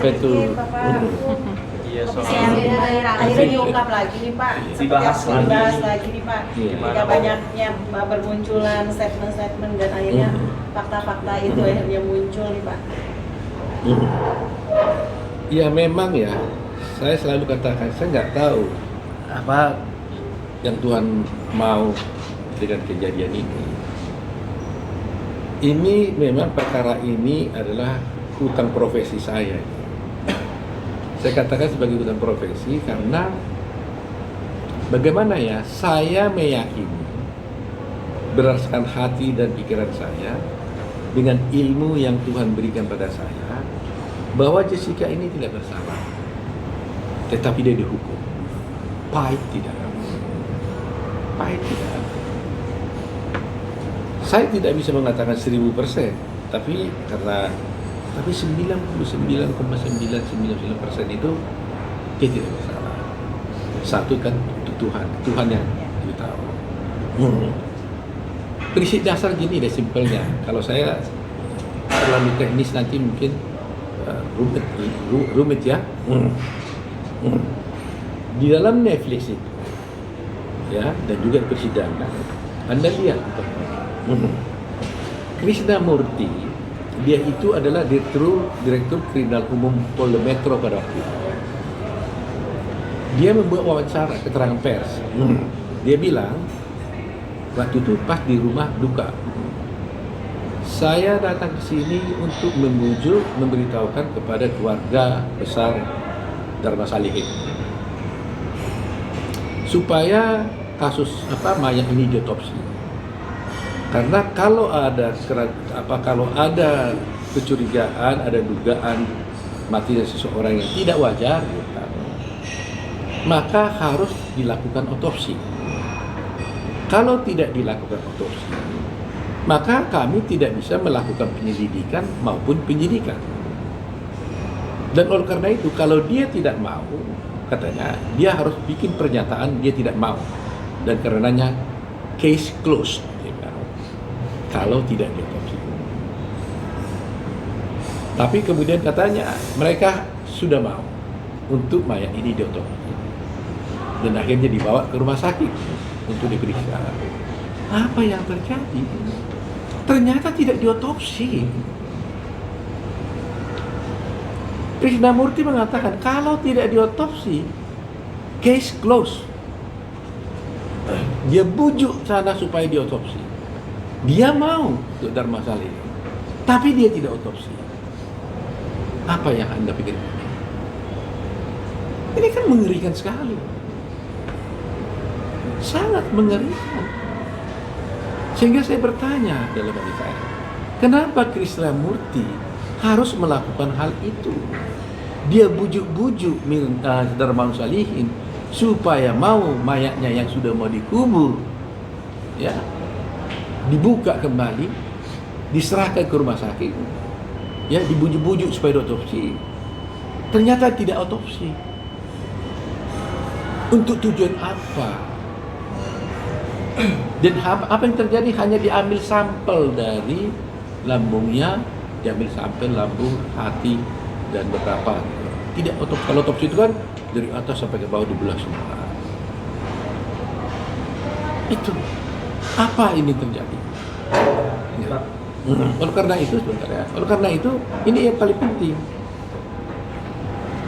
Apa itu? Iya, akhirnya diungkap lagi nih Pak, Dibahas lagi nih Pak. Iya. Ketika banyaknya bermunculan statement-statement dan akhirnya fakta-fakta itu akhirnya muncul nih Pak. Ya memang ya, saya selalu katakan saya nggak tahu apa yang Tuhan mau dengan kejadian ini. Ini memang perkara ini adalah hutang profesi saya. Saya katakan sebagai hutang profesi karena bagaimana ya, saya meyakini berdasarkan hati dan pikiran saya dengan ilmu yang Tuhan berikan pada saya bahwa Jessica ini tidak bersalah, tetapi dia dihukum. Pahit tidak. Saya tidak bisa mengatakan 1000%, tapi 99,999% itu dia tidak bersalah. Satu kan itu Tuhan yang tahu. Prinsip dasar gini deh simpelnya. Kalau saya terlalu teknis nanti mungkin rumit ya. Di dalam Netflix itu ya, dan juga persidangan Anda lihat Krishnamurti, dia itu adalah Direktur Kriminal Umum Polda Metro pada waktu itu. Dia membuat wawancara keterangan pers. Dia bilang waktu itu pas di rumah duka, saya datang ke sini untuk memberitahukan kepada keluarga besar Dharma Salihin supaya kasus mayat ini diotopsi. Karena kalau ada kecurigaan, ada dugaan matinya seseorang yang tidak wajar, maka harus dilakukan otopsi. Kalau tidak dilakukan otopsi, maka kami tidak bisa melakukan penyelidikan maupun penyidikan. Dan oleh karena itu, kalau dia tidak mau, katanya, dia harus bikin pernyataan dia tidak mau. Dan karenanya, case closed. Kalau tidak diotopsi. Tapi kemudian katanya, mereka sudah mau untuk mayat ini diotopsi. Dan akhirnya dibawa ke rumah sakit untuk diperiksa. Apa yang terjadi? Ternyata tidak diotopsi. Krishnamurti mengatakan kalau tidak diotopsi, case closed. Dia bujuk sana supaya diotopsi. Dia mau untuk Dharma Salihin, tapi dia tidak otopsi. Apa yang Anda pikir? Ini kan mengerikan sekali. Sangat mengerikan. Sehingga saya bertanya dalam hati saya, kenapa Krishnamurti harus melakukan hal itu? Dia bujuk-bujuk Dharma Salihin supaya mau mayatnya yang sudah mau dikubur, ya, dibuka kembali, diserahkan ke rumah sakit, ya, dibujuk-bujuk supaya diotopsi. Ternyata tidak otopsi. Untuk tujuan apa? Dan apa yang terjadi? Hanya diambil sampel dari lambungnya, diambil sampel lambung, hati, dan beberapa. Tidak otopsi. Kalau otopsi itu kan dari atas sampai ke bawah dibelah semua. Itu. Apa ini terjadi? Ya. Oleh karena itu, sebentar ya. Oleh karena itu, ini yang paling penting.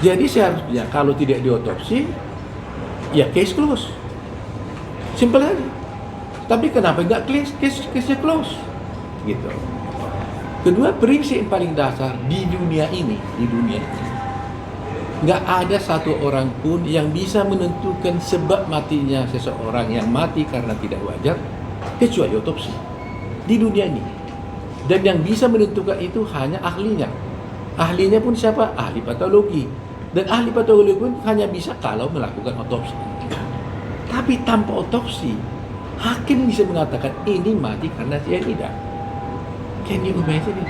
Jadi seharusnya kalau tidak diotopsi, ya case close. Simple aja. Tapi kenapa nggak case-nya close? Gitu. Kedua, prinsip yang paling dasar di dunia ini, nggak ada satu orang pun yang bisa menentukan sebab matinya seseorang yang mati karena tidak wajar, kecuali otopsi di dunia ini. Dan yang bisa menentukan itu hanya ahlinya. Ahlinya pun siapa? Ahli patologi. Dan ahli patologi pun hanya bisa kalau melakukan otopsi. Tapi tanpa otopsi, hakim bisa mengatakan ini mati karena cyanida. Can you imagine it?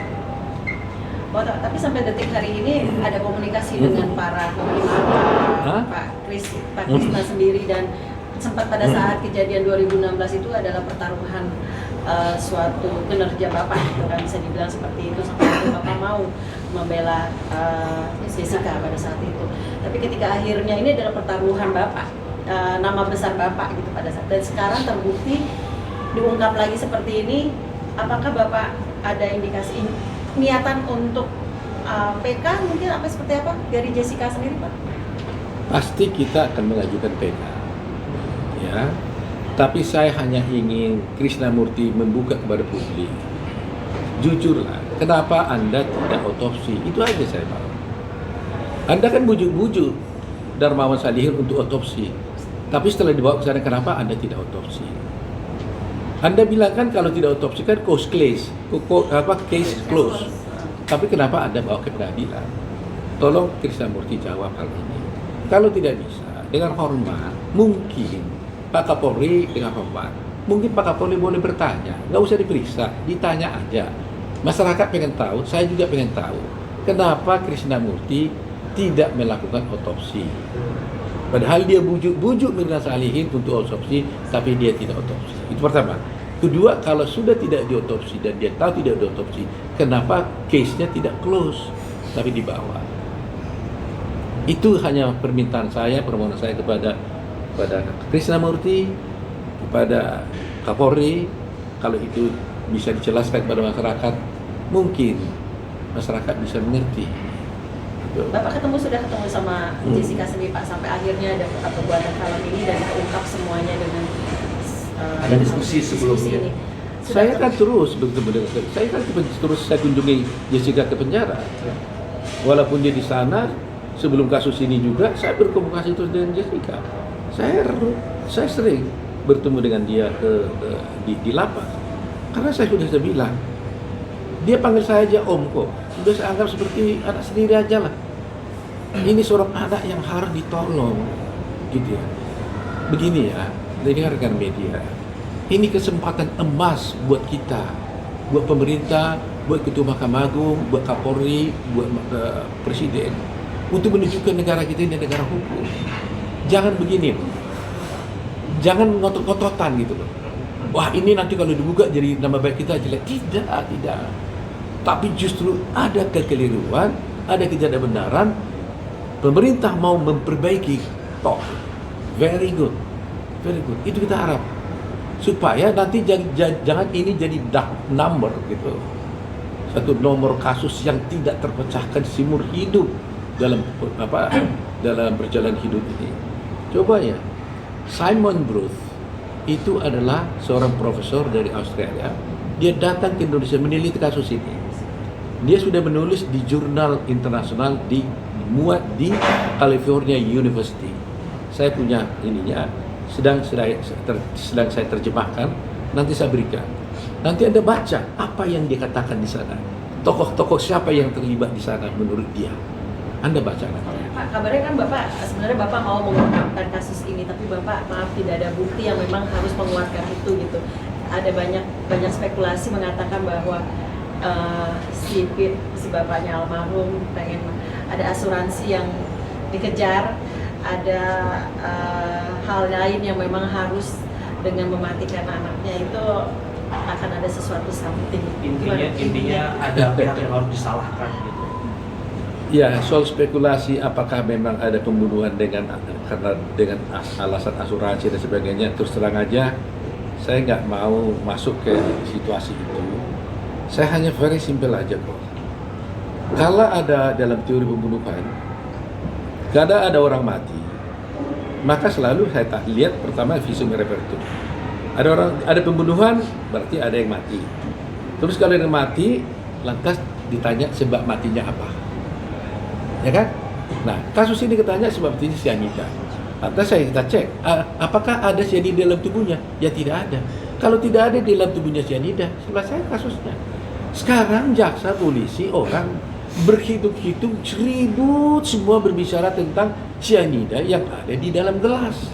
Tapi sampai detik hari ini ada komunikasi dengan para pemerintah, Pak Krishna sendiri, dan sempat pada saat kejadian 2016 itu adalah pertaruhan suatu kinerja Bapak, gitu kan, bisa dibilang seperti itu, sampai Bapak mau membela Jessica pada saat itu. Tapi ketika akhirnya ini adalah pertaruhan Bapak, nama besar Bapak gitu pada saat, dan sekarang terbukti diungkap lagi seperti ini, apakah Bapak ada indikasi niatan untuk PK mungkin apa seperti apa dari Jessica sendiri, Pak? Pasti kita akan mengajukan PK, ya. Tapi saya hanya ingin Krishnamurti membuka kepada publik. Jujurlah, kenapa Anda tidak otopsi? Itu aja saya mau. Anda kan bujuk-bujuk Darmawan Salihin untuk otopsi. Tapi setelah dibawa ke sana, kenapa Anda tidak otopsi? Anda bilang kan kalau tidak otopsi kan case close. Tapi kenapa Anda bawa ke pengadilan? Tolong Krishnamurti jawab hal ini. Kalau tidak bisa, dengan hormat, mungkin Pak Kapolri dengan hormat, mungkin Pak Kapolri boleh bertanya, nggak usah diperiksa, ditanya aja. Masyarakat pengen tahu, saya juga pengen tahu, kenapa Krishnamurti tidak melakukan otopsi. Padahal dia bujuk-bujuk Mirna Salihin untuk otopsi, tapi dia tidak otopsi. Itu pertama. Kedua, kalau sudah tidak diotopsi dan dia tahu tidak diotopsi, kenapa case-nya tidak close, tapi dibawa? Itu hanya permintaan saya, permohonan saya kepada Krishnamurti, kepada Kapolri. Kalau itu bisa dijelaskan kepada masyarakat, mungkin masyarakat bisa mengerti. Bapak sudah ketemu sama Jessica sendiri, Pak, sampai akhirnya ada perbuatan film ini dan terungkap semuanya dengan ada diskusi sebelumnya. ini. Saya kan terus bertemu dengan saya kunjungi Jessica ke penjara. Walaupun dia di sana, sebelum kasus ini juga saya berkomunikasi terus dengan Jessica. Saya sering bertemu dengan dia di lapas. Karena saya sudah bilang, dia panggil saya aja Om kok. Sudah saya anggap seperti anak sendiri aja lah. Ini seorang anak yang harus ditolong, gitu ya. Begini ya, dengarkan media. Ini kesempatan emas buat kita, buat pemerintah, buat Ketua Mahkamah Agung, buat Kapolri, buat Presiden, untuk menunjukkan negara kita ini negara hukum. Jangan begini, jangan ngotot-ngototan gitu loh. Wah, ini nanti kalau dibuka jadi nama baik kita jelek. Tidak. Tapi justru ada kekeliruan, ada ketidakbenaran. Pemerintah mau memperbaiki, very good. Itu kita harap, supaya nanti jangan ini jadi dark number gitu, satu nomor kasus yang tidak terpecahkan seumur hidup dalam perjalanan hidup ini. Coba ya, Simon Bruce itu adalah seorang profesor dari Australia. Dia datang ke Indonesia meneliti kasus ini. Dia sudah menulis di jurnal internasional, dimuat di California University. Saya punya ininya, sedang saya terjemahkan, nanti saya berikan. Nanti Anda baca apa yang dia katakan di sana. Tokoh-tokoh siapa yang terlibat di sana menurut dia. Anda baca nanti. Pak, kabarnya kan sebenarnya Bapak mau mengungkapkan kasus ini, tapi Bapak maaf tidak ada bukti yang memang harus menguatkan itu gitu. Ada banyak spekulasi mengatakan bahwa si bapaknya almarhum pengen ada asuransi yang dikejar, ada hal lain yang memang harus dengan mematikan anaknya itu akan ada sesuatu something. Intinya ada pihak yang harus disalahkan gitu. Ya, soal spekulasi apakah memang ada pembunuhan dengan alasan asuransi dan sebagainya, terus terang aja saya nggak mau masuk ke situasi itu. Saya hanya very simple aja kok. Kalau ada dalam teori pembunuhan, kalau ada orang mati, maka selalu saya lihat pertama visum repertum. Ada pembunuhan, berarti ada yang mati. Terus kalau yang mati, lantas ditanya sebab matinya apa. Ya kan? Nah, kasus ini ketanya sebab matinya cyanida. Lantas kita cek, apakah ada cyanida dalam tubuhnya? Ya tidak ada. Kalau tidak ada di dalam tubuhnya cyanida, selesai kasusnya. Sekarang jaksa, polisi, orang berhitung-hitung ribut semua berbicara tentang cyanida yang ada di dalam gelas.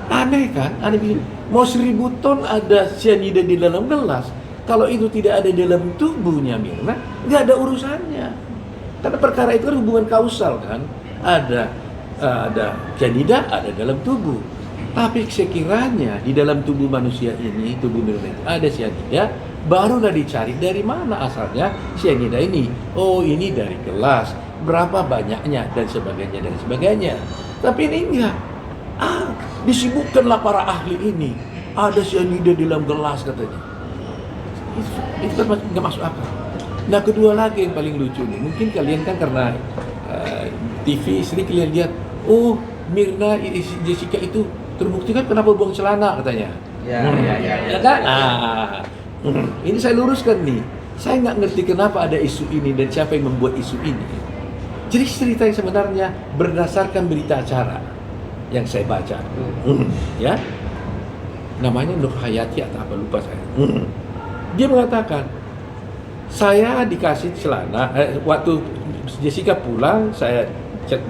Aneh kan? Aneh begini. Mau 1000 ton ada cyanida di dalam gelas, kalau itu tidak ada di dalam tubuhnya Mirna, nggak ada urusannya. Karena perkara itu kan hubungan kausal kan. Ada cyanida ada dalam tubuh. Tapi sekiranya di dalam tubuh manusia ini, tubuh Mirna itu ada cyanida, Barulah dicari dari mana asalnya cyanida ini. Oh, ini dari gelas. Berapa banyaknya dan sebagainya dan sebagainya. Tapi ini enggak. Disibukkanlah para ahli ini. Ada cyanida di dalam gelas katanya. Itu kan nggak masuk akal. Nah, kedua lagi yang paling lucu nih. Mungkin kalian kan karena TV sering kalian lihat, oh Mirna Jessica itu terbukti kan kenapa buang celana katanya. Ya kan? Ini saya luruskan nih. Saya nggak ngerti kenapa ada isu ini dan siapa yang membuat isu ini. Jadi cerita yang sebenarnya berdasarkan berita acara yang saya baca, ya, namanya Nur Hayati atau apa lupa saya. Dia mengatakan, saya dikasih celana waktu Jessica pulang, saya cek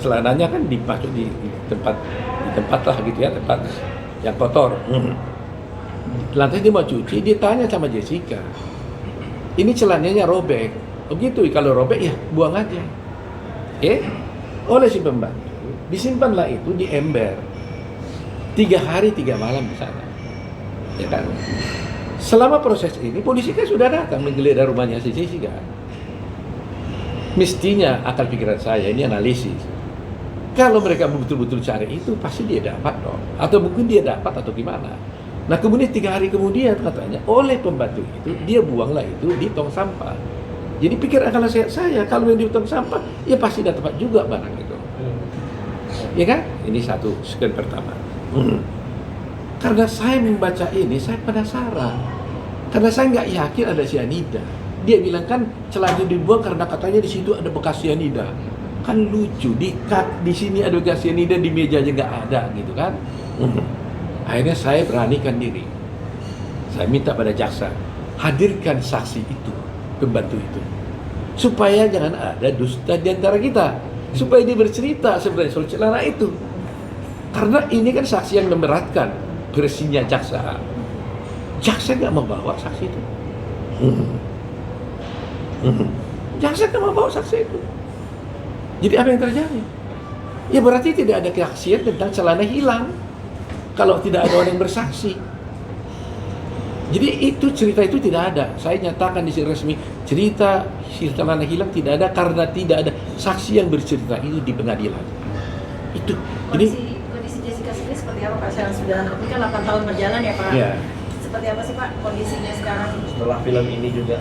celananya kan dimasuk di tempat lah gitu ya, tempat yang kotor. Lantas dia mau cuci, dia tanya sama Jessica, ini celananya robek. Oh gitu, kalau robek ya buang aja. Oleh si pembantu disimpanlah itu di ember 3 hari 3 malam di sana, ya kan. Selama proses ini polisi kan sudah datang menggeledah rumahnya si Jessica. Mestinya akal pikiran saya ini analisis, kalau mereka betul-betul cari itu pasti dia dapat dong, atau mungkin dia dapat atau gimana. Nah kemudian 3 hari kemudian katanya oleh pembantu itu dia buanglah itu di tong sampah. Jadi pikir akal sehat saya, kalau yang di tong sampah ya pasti dapat juga barang itu. Ya kan? Ini satu sekian pertama. Karena saya membaca ini, saya penasaran. Karena saya nggak yakin ada cyanida. Dia bilang kan celana dibuang karena katanya di situ ada bekas cyanida. Kan lucu, di sini ada bekas cyanida, di meja aja nggak ada gitu kan. Akhirnya saya beranikan diri. Saya minta pada jaksa, hadirkan saksi itu, pembantu itu. Supaya jangan ada dusta di antara kita. Supaya dia bercerita sebenarnya soal celana itu. Karena ini kan saksi yang memberatkan versinya jaksa. Jaksa nggak mau bawa saksi itu. Jaksa nggak mau bawa saksi itu. Jadi apa yang terjadi? Ya berarti tidak ada kesaksian tentang celana hilang kalau tidak ada orang yang bersaksi. Jadi itu cerita itu tidak ada. Saya nyatakan di sini resmi, cerita celana hilang tidak ada karena tidak ada saksi yang bercerita itu di pengadilan. Itu. Kondisi Jessica sendiri seperti apa Pak? Sekarang sudah ini kan 8 tahun berjalan ya Pak. Ya. Seperti apa sih Pak kondisinya sekarang? Setelah film ini juga.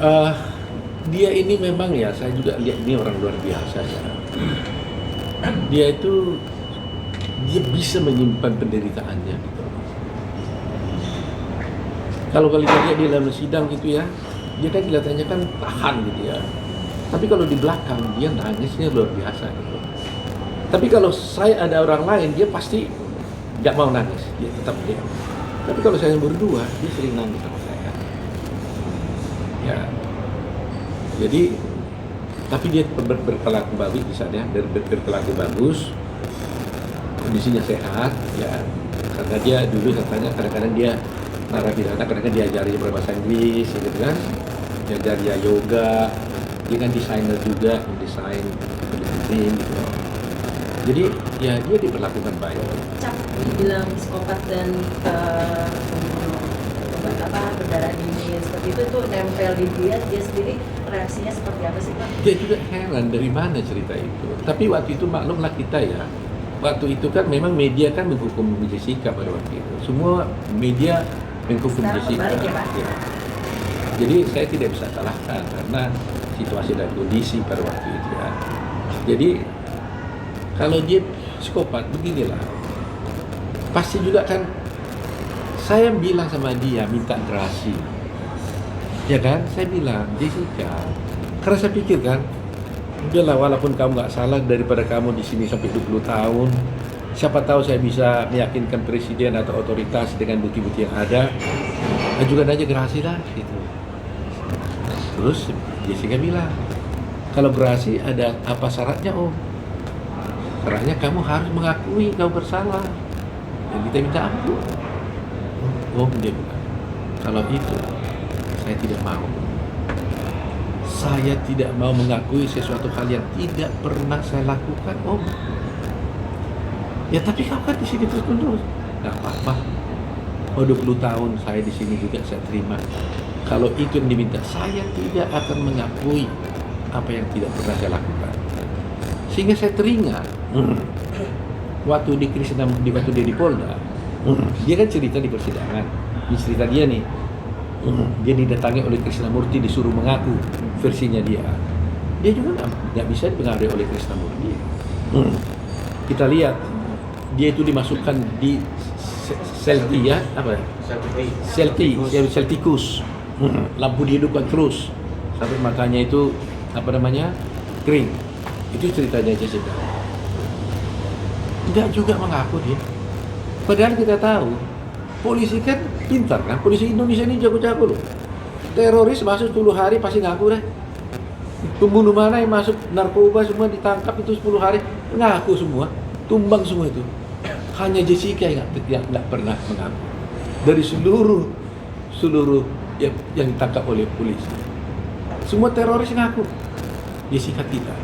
Dia ini memang ya, saya juga lihat ini orang luar biasa ya. Dia itu bisa menyimpan penderitaannya gitu. Kalau kalian lihat di dalam sidang gitu ya, dia kan kelihatannya kan tahan gitu ya. Tapi kalau di belakang dia nangisnya luar biasa gitu. Tapi kalau saya ada orang lain, dia pasti nggak mau nangis, dia tetap diam. Tapi kalau saya berdua, dia sering nangis sama saya. Ya, jadi tapi dia berperilaku bagus di sana, berperilaku bagus, kondisinya sehat, ya. Karena dia dulu katanya kadang-kadang dia narapidana, kadang-kadang diajari berbahasa Inggris, gitu kan, diajari yoga, dia kan desainer juga, mendesain film gitu. Jadi ya dia diperlakukan baik. Cap dibilang psikopat dan berdarah dingin seperti itu nempel di dia sendiri, reaksinya seperti apa sih Pak? Dia juga heran dari mana cerita itu. Tapi waktu itu maklumlah kita ya, waktu itu kan memang media kan menghukum Jessica pada waktu itu. Semua media menghukum Sekarang Jessica. kembali ya, Pak? Ya. Jadi saya tidak bisa salahkan karena situasi dan kondisi pada waktu itu ya. Jadi kalau dia psikopat beginilah, pasti juga kan saya bilang sama dia minta gerasi, ya kan? Saya bilang Jessica, karena saya pikir kan, udahlah walaupun kamu nggak salah daripada kamu di sini sampai 20 tahun, siapa tahu saya bisa meyakinkan presiden atau otoritas dengan bukti-bukti yang ada, ajukan aja gerasi lah gitu. Terus Jessica bilang, kalau gerasi ada apa syaratnya Om? Syaratnya kamu harus mengakui kamu bersalah dan kita minta ampun. Om dia bilang, kalau itu saya tidak mau. Saya tidak mau mengakui sesuatu hal yang tidak pernah saya lakukan, Om. Ya tapi kamu kan di sini terus-menerus. Nggak apa-apa. Oh 20 tahun saya di sini juga saya terima. Kalau itu yang diminta, saya tidak akan mengakui apa yang tidak pernah saya lakukan. Sehingga saya teringat waktu waktu dia di Polda, dia kan cerita di persidangan. Ini cerita dia nih. Dia didatangi oleh Krishnamurti, disuruh mengaku versinya dia. Dia juga nggak bisa dipengaruhi oleh Krishnamurti. Kita lihat dia itu dimasukkan di selti ya, apa? Seltikus. Lampu dihidupkan terus sampai matanya itu apa namanya kering. Itu ceritanya Jessica. Enggak juga mengaku dia. Padahal kita tahu polisi kan pintar kan, polisi Indonesia ini jago-jago loh. Teroris masuk 10 hari pasti ngaku deh. Pembunuh mana yang masuk narkoba semua ditangkap itu 10 hari ngaku semua, tumbang semua itu. Hanya Jessica yang nggak pernah mengaku. Dari seluruh yang ditangkap oleh polisi, semua teroris ngaku. Jessica tidak.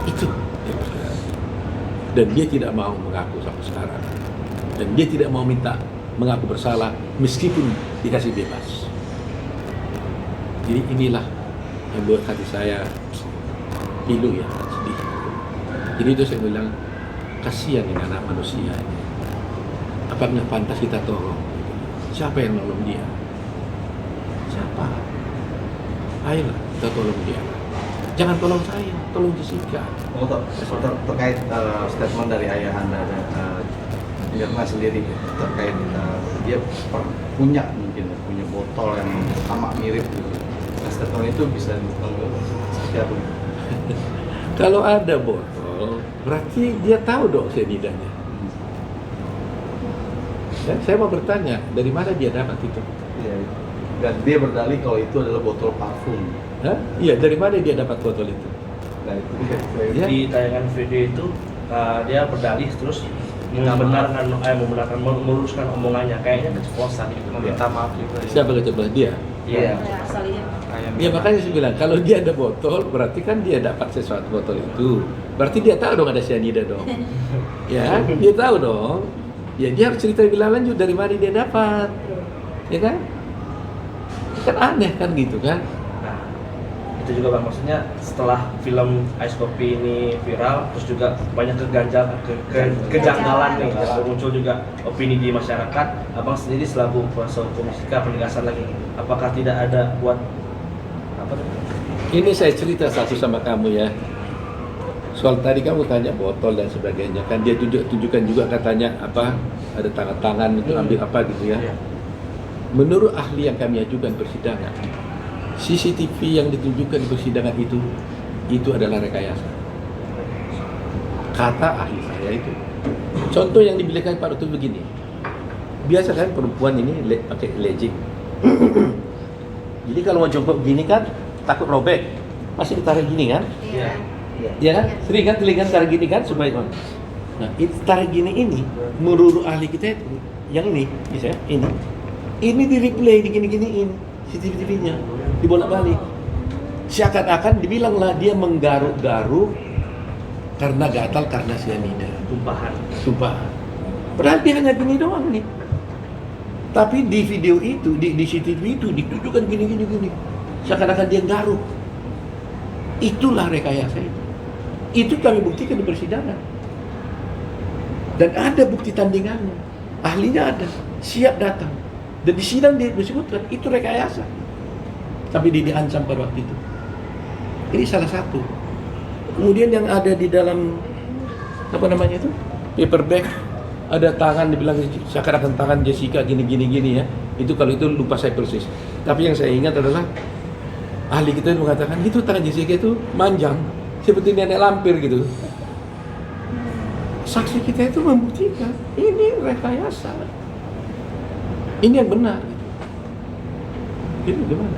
Itu yang saya. Dan dia tidak mau mengaku sampai sekarang. Dan dia tidak mau minta mengaku bersalah meskipun dikasih bebas. Jadi inilah yang buat hati saya pilu ya, sedih. Jadi itu saya bilang, kasihan ini anak manusia ini. Apakah pantas kita tolong? Siapa yang nolong dia? Siapa? Ayolah kita tolong dia. Jangan tolong saya, tolong Jessica. Terkait statement dari ayah Anda dan Mirna sendiri terkait dia punya botol yang sama mirip gitu. Statement itu bisa seperti apa? Kalau ada botol, berarti dia tahu dong cyanidanya. Dan saya mau bertanya, dari mana dia dapat itu? Iya. Dan dia berdalih kalau itu adalah botol parfum. Hah? Iya, dari mana dia dapat botol itu? Nah itu Ya. Di tayangan video itu dia berdalih terus meluruskan omongannya, kayaknya keceplosan gitu, meminta maaf gitu. Siapa keceplosan dia? Iya. Asalnya. Ya makanya saya bilang, kalau dia ada botol, berarti kan dia dapat sesuatu botol itu. Berarti dia tahu dong ada cyanida dong. Ya, dia tahu dong. Ya dia harus cerita lebih lanjut dari mana dia dapat. Ya kan? Kan aneh kan gitu kan? Nah, itu juga Bang, maksudnya setelah film Ice Coffee ini viral, terus juga banyak kejanggalan nih, dan muncul juga opini di masyarakat. Abang sendiri selaku kuasa hukum Jessica, penegasan lagi, apakah tidak ada buat apa? Ini saya cerita satu sama kamu ya. Soal tadi kamu tanya botol dan sebagainya kan, dia tunjukkan juga katanya apa, ada tangan-tangan itu ambil apa gitu ya. Iya. Menurut ahli yang kami ajukan persidangan, CCTV yang ditunjukkan di persidangan itu adalah rekayasa. Kata ahli saya itu. Contoh yang dibilangkan Pak Dokter begini. Biasa kan perempuan ini pakai legging. Jadi kalau mau jongkok gini kan takut robek. Masih ditarik gini kan? Iya. Ya kan? Sering kan telinga tarik gini kan supaya. Nah, itu tarik gini ini menurut ahli kita itu yang ini, bisa ini. Ini di replay digini-giniin CCTV-nya, dibolak-balik. Seakan-akan dibilanglah dia menggaruk-garuk karena gatal karena cyanida, tumpahan. Padahal dia hanya gini doang nih. Tapi di video itu, di CCTV itu ditunjukkan gini. Seakan-akan dia garuk. Itulah rekayasa itu. Itu kami buktikan di persidangan. Dan ada bukti tandingannya. Ahlinya ada, siap datang. Dan di sidang dia disebutkan itu rekayasa. Tapi dia diancam pada waktu itu. Ini salah satu. Kemudian yang ada di dalam apa namanya itu? Paper bag, ada tangan dibilang seakan-akan tangan Jessica gini ya. Itu kalau itu lupa saya persis. Tapi yang saya ingat adalah ahli kita mengatakan itu tangan Jessica itu manjang seperti nenek lampir gitu. Saksi kita itu membuktikan ini rekayasa. Ini yang benar. Itu gimana?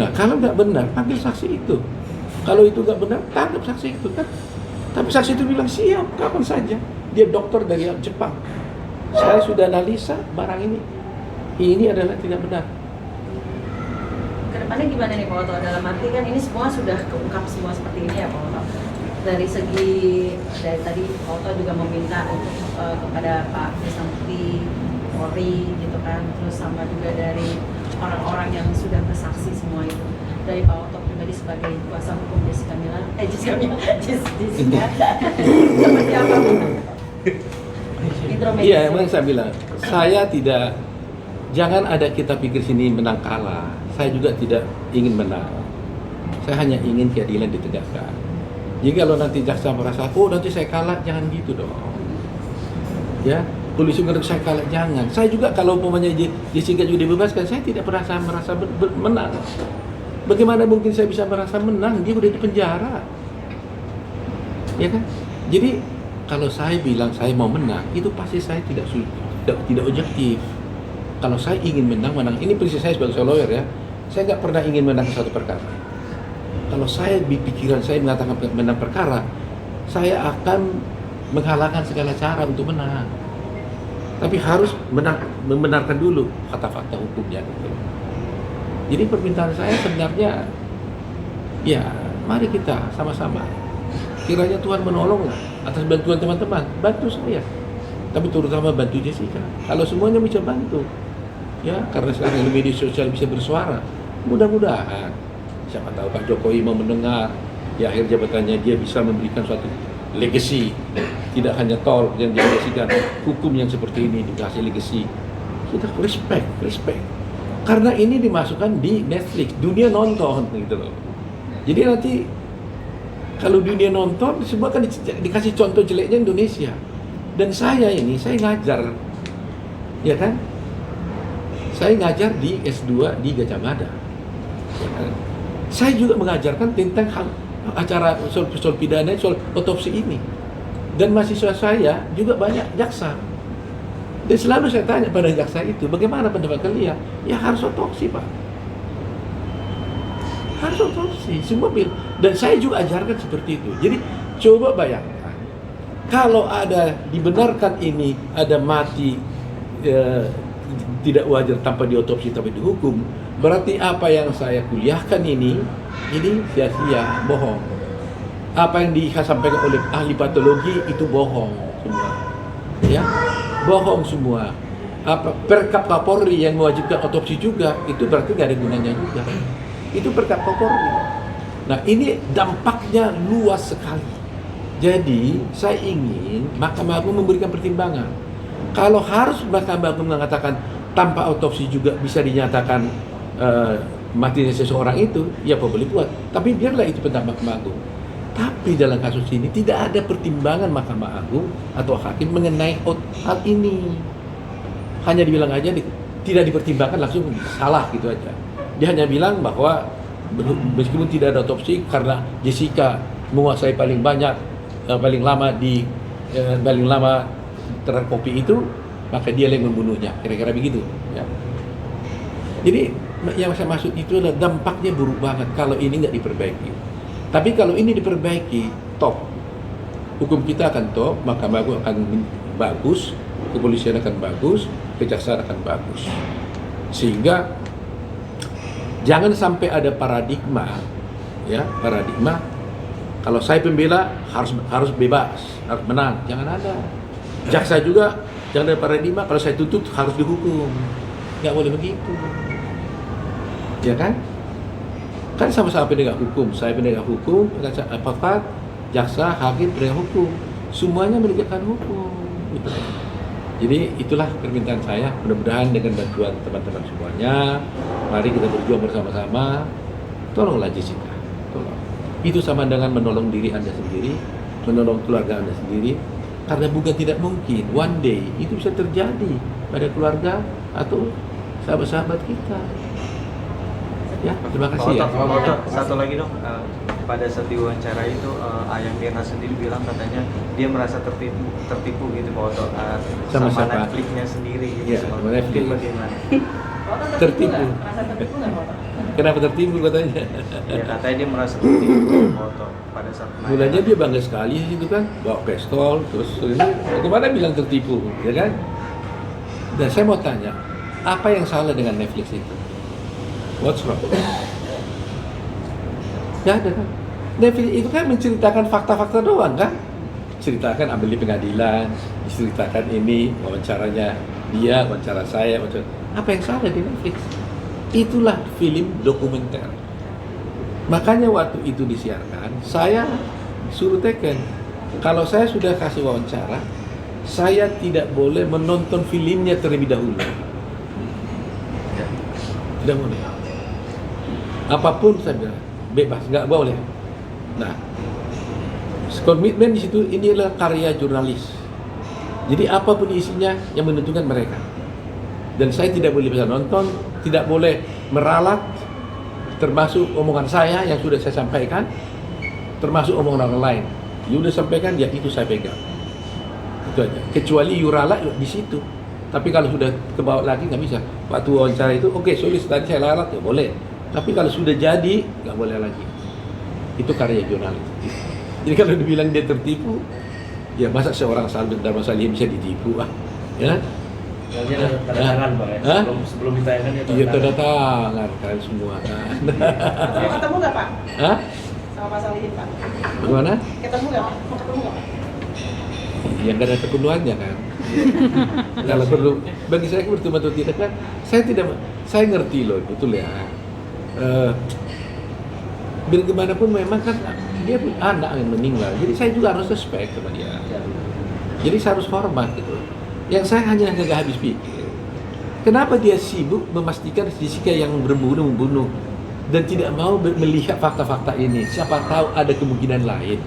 Nah, kalau nggak benar, panggil saksi itu. Kalau itu nggak benar, tangkap saksi itu kan. Tapi saksi itu bilang siap, kapan saja. Dia dokter dari Jepang. Saya sudah analisa barang ini. Ini adalah tidak benar. Kedepannya gimana nih Pak Oto? Dalam arti kan ini semua sudah keungkap semua seperti ini ya Pak Oto. Dari tadi Pak Oto juga meminta untuk kepada Pak Krishnamurti Polri gitu kan, terus sama juga dari orang-orang yang sudah bersaksi semua itu, dari Pak Oto pribadi sebagai kuasa hukum Jessica Mila, Jessica seperti apa? Intromedia. Iya, emang saya bilang, saya tidak, jangan ada kita pikir sini menang kalah. Saya juga tidak ingin menang. Saya hanya ingin keadilan ditegakkan. Jadi kalau nanti jaksa merasa, oh nanti saya kalah, jangan gitu dong. Ya, polisi menganggap saya kalah, jangan. Saya juga kalau umpamanya Jessica juga dibebaskan, saya tidak merasa menang. Bagaimana mungkin saya bisa merasa menang? Dia udah di penjara, ya kan? Jadi kalau saya bilang saya mau menang, itu pasti saya tidak objektif. Kalau saya ingin menang. Ini prinsip saya sebagai lawyer ya. Saya nggak pernah ingin menang satu perkara. Kalau saya di pikiran saya mengatakan menang perkara, saya akan menghalalkan segala cara untuk menang. Tapi harus membenarkan dulu fakta-fakta hukumnya. Gitu. Jadi permintaan saya sebenarnya, ya mari kita sama-sama. Kiranya Tuhan menolonglah atas bantuan teman-teman, bantu saya. Tapi terutama bantu Jessica. Kalau semuanya bisa bantu, ya karena sekarang di media sosial bisa bersuara. Mudah-mudahan, siapa tahu Pak Jokowi mau mendengar, di akhir jabatannya dia bisa memberikan suatu legacy. Tidak hanya tol yang dilegasikan, hukum yang seperti ini dikasih legacy. Kita respect. Karena ini dimasukkan di Netflix, dunia nonton gitu loh. Jadi nanti kalau dunia nonton, semua kan dikasih contoh jeleknya Indonesia. Dan saya ngajar, ya kan? Saya ngajar di S2 di Gajah Mada. Ya kan? Saya juga mengajarkan tentang acara soal pidana, soal otopsi ini. Dan mahasiswa saya juga banyak jaksa. Dan selalu saya tanya pada jaksa itu, bagaimana pendapat kalian? Ya harus otopsi, Pak. Harus otopsi, semua bilang. Dan saya juga ajarkan seperti itu. Jadi coba bayangkan, kalau ada dibenarkan ini, ada mati tidak wajar tanpa diotopsi tapi dihukum, berarti apa yang saya kuliahkan ini sia-sia, bohong. Apa yang disampaikan oleh ahli patologi itu bohong semua. Ya, bohong semua. Perkap Kapolri yang mewajibkan otopsi juga, itu berarti nggak ada gunanya juga. Itu perkap Kapolri. Nah, ini dampaknya luas sekali. Jadi, saya ingin Mahkamah Agung memberikan pertimbangan. Kalau harus Mahkamah Agung mengatakan tanpa otopsi juga bisa dinyatakan matinya seseorang itu, ya apa boleh buat. Tapi biarlah itu pendapat Mahkamah Agung. Tapi dalam kasus ini tidak ada pertimbangan Mahkamah Agung atau hakim mengenai hal ini. Hanya dibilang aja tidak dipertimbangkan, langsung salah gitu aja. Dia hanya bilang bahwa meskipun tidak ada otopsi karena Jessica menguasai paling lama terhadap kopi itu, maka dia yang membunuhnya. Kira-kira begitu. Ya. Jadi yang saya maksud itu adalah dampaknya buruk banget kalau ini nggak diperbaiki. Tapi kalau ini diperbaiki, top. Hukum kita akan top, Mahkamah Agung akan bagus, kepolisian akan bagus, kejaksaan akan bagus. Sehingga jangan sampai ada paradigma kalau saya pembela harus bebas, harus menang, jangan ada. Jaksa juga jangan ada paradigma kalau saya tuntut harus dihukum. Nggak boleh begitu. Ya kan? Kan sama-sama penegak hukum, saya penegak hukum, advokat, jaksa, hakim, penegak hukum, semuanya menegakkan hukum. Gitu. Jadi itulah permintaan saya. Mudah-mudahan dengan bantuan teman-teman semuanya, mari kita berjuang bersama-sama. Tolonglah Jessica, tolong. Itu sama dengan menolong diri Anda sendiri, menolong keluarga Anda sendiri. Karena bukan tidak mungkin, one day itu bisa terjadi pada keluarga atau sahabat-sahabat kita. Ya, terima kasih ya. Satu lagi dong, pada saat diwawancara itu Ayang Mirna sendiri bilang katanya dia merasa tertipu gitu Pak Oto sama Netflix-nya sendiri gitu. Ya, Mungkin Netflix. bagaimana? Tertipu. Merasa tertipu nggak, Pak Oto? Kenapa tertipu katanya? Ya katanya dia merasa tertipu Pak Oto pada saat Mulanya dia bangga sekali gitu kan, bawa pistol, terus ini bagaimana bilang tertipu, ya kan? Dan saya mau tanya, apa yang salah dengan Netflix itu? What's wrong? Ya ada kan? Netflix itu kan menceritakan fakta-fakta doang kan? ceritakan ambil di pengadilan, diceritakan ini wawancaranya dia, wawancara saya, apa yang salah di Netflix? Itulah film dokumenter. Makanya waktu itu disiarkan, saya suruh teken. Kalau saya sudah kasih wawancara, saya tidak boleh menonton filmnya terlebih dahulu. Tidak boleh. Apapun saya bilang, bebas, nggak boleh. Nah, komitmen di situ ini adalah karya jurnalis. Jadi apapun isinya yang menentukan mereka. Dan saya tidak boleh bisa nonton, tidak boleh meralat, termasuk omongan saya yang sudah saya sampaikan, termasuk omongan orang lain. You udah sampaikan, ya itu saya pegang. Itu aja. Kecuali you ralat di situ. Tapi kalau sudah ke bawah lagi nggak bisa. Waktu wawancara itu, oke, sulit tadi saya ralat ya boleh. Tapi kalau sudah jadi nggak boleh lagi. Itu karya jurnalis. Jadi kalau dibilang dia tertipu, ya masa seorang Salman Dharma Salih bisa ditipu, ya? Jadi ada tanda tangan Bang ya. Hah? Sebelum ditayangkan dia Iya tanda tangan kalian semua. Mau ketemu nggak Pak? Hah? Sama Pak Salihin Pak? Gimana? Ketemu nggak Pak? Mau ketemu nggak Pak? Ya nggak ada keperluannya kan. Kalau perlu, bagi saya bertemu atau tidak kan, saya ngerti loh, betul ya. Biar gimana pun memang kan dia punya anak yang meninggal, jadi saya juga harus respect sama dia. Jadi saya harus hormat gitu. Yang saya hanya nggak habis pikir, kenapa dia sibuk memastikan Jessica yang membunuh dan tidak mau melihat fakta-fakta ini. Siapa tahu ada kemungkinan lain.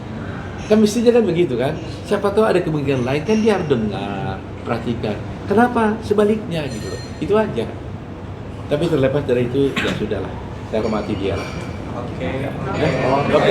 Kan mestinya kan begitu kan. Siapa tahu ada kemungkinan lain kan dia harus dengar, perhatikan. Kenapa sebaliknya gitu loh. Itu aja. Tapi terlepas dari itu ya sudahlah. Saya hormati dia lah. Oke. Ya? Oke.